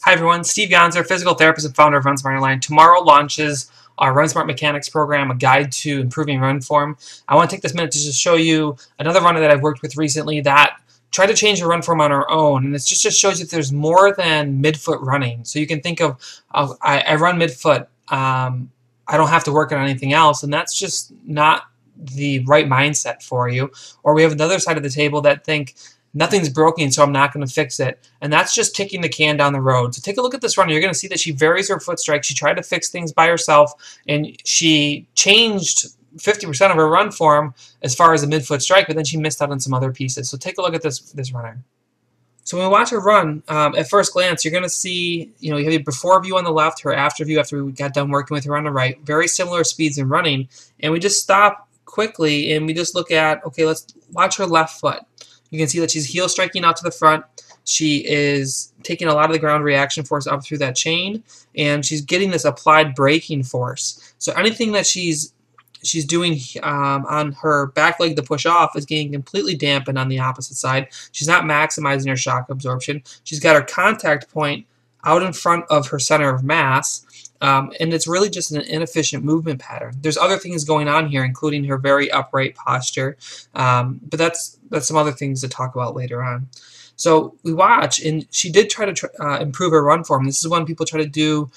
Hi everyone, Steve Gonzer, physical therapist and founder of Run Smart Online. Tomorrow launches our Run Smart Mechanics program, a guide to improving run form. I want to take this minute to just show you another runner that I've worked with recently that tried to change her run form on her own, and it just shows you that there's more than midfoot running. So you can think of, I run midfoot, I don't have to work on anything else, and that's just not the right mindset for you. Or we have another side of the table that think, nothing's broken, so I'm not going to fix it. And that's just kicking the can down the road. So take a look at this runner. You're going to see that she varies her foot strike. She tried to fix things by herself, and she changed 50% of her run form as far as the midfoot strike, but then she missed out on some other pieces. So take a look at this runner. So when we watch her run, at first glance, you're going to see, you have your before view on the left, her after view after we got done working with her on the right. Very similar speeds in running. And we just stop quickly and we just look at, okay, let's watch her left foot. You can see that she's heel striking out to the front. She is taking a lot of the ground reaction force up through that chain, and she's getting this applied braking force. So anything that she's doing on her back leg to push off is getting completely dampened on the opposite side. She's not maximizing her shock absorption. She's got her contact point out in front of her center of mass, and it's really just an inefficient movement pattern. There's other things going on here, including her very upright posture, but that's some other things to talk about later on. So we watch, and she did try to improve her run form. This is when people try to do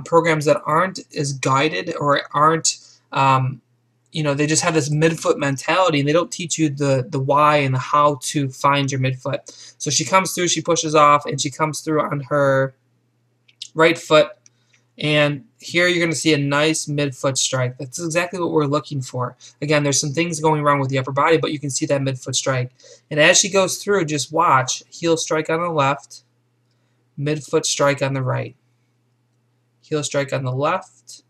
programs that aren't as guided or aren't, they just have this midfoot mentality, and they don't teach you the why and the how to find your midfoot. So she comes through, she pushes off, and she comes through on her right foot. And here you're going to see a nice midfoot strike. That's exactly what we're looking for. Again, there's some things going wrong with the upper body, but you can see that midfoot strike. And as she goes through, just watch. Heel strike on the left, midfoot strike on the right. Heel strike on the left,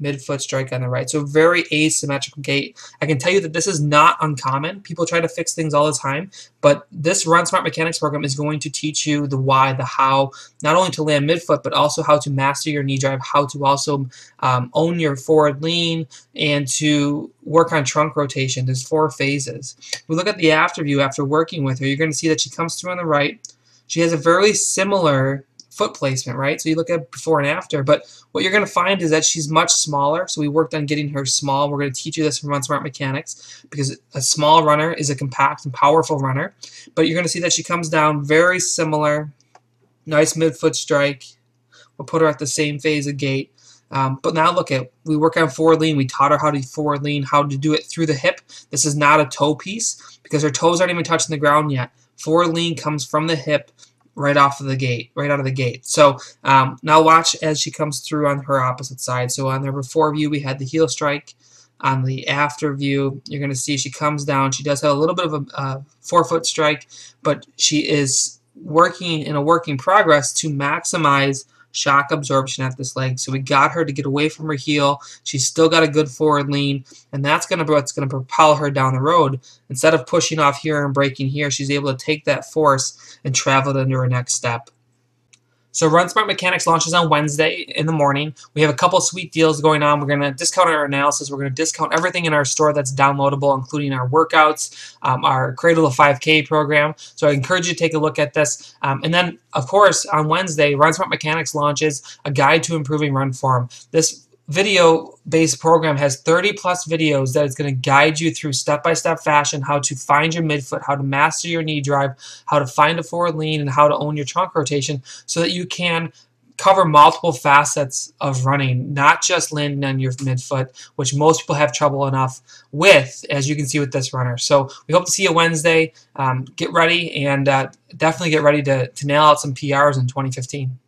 midfoot strike on the right. So very asymmetrical gait. I can tell you that this is not uncommon. People try to fix things all the time, but this Run Smart Mechanics program is going to teach you the why, the how, not only to land midfoot, but also how to master your knee drive, how to also own your forward lean, and to work on trunk rotation. There's 4 phases. We look at the after view after working with her. You're going to see that she comes through on the right. She has a very similar foot placement, right? So you look at before and after, but what you're going to find is that she's much smaller. So we worked on getting her small. We're going to teach you this from Run Smart Mechanics, because a small runner is a compact and powerful runner. But you're going to see that she comes down very similar, nice midfoot strike. We'll put her at the same phase of gait. But now look at, we work on forward lean. We taught her how to forward lean, how to do it through the hip. This is not a toe piece because her toes aren't even touching the ground yet. Forward lean comes from the hip, right out of the gate. So now watch as she comes through on her opposite side. So on the before view, we had the heel strike. On the after view, you're going to see she comes down. She does have a little bit of a forefoot strike, but she is working in a working progress to maximize shock absorption at this leg. So we got her to get away from her heel. She's still got a good forward lean, and that's what's going to propel her down the road. Instead of pushing off here and breaking here, she's able to take that force and travel it into her next step. So Run Smart Mechanics launches on Wednesday in the morning. We have a couple sweet deals going on. We're going to discount our analysis. We're going to discount everything in our store that's downloadable, including our workouts, our Cradle to 5K program. So I encourage you to take a look at this. And then, of course, on Wednesday, Run Smart Mechanics launches a guide to improving run form. This video-based program has 30-plus videos that is going to guide you through step-by-step fashion how to find your midfoot, how to master your knee drive, how to find a forward lean, and how to own your trunk rotation so that you can cover multiple facets of running, not just landing on your midfoot, which most people have trouble enough with, as you can see with this runner. So we hope to see you Wednesday. Get ready, and definitely get ready to nail out some PRs in 2015.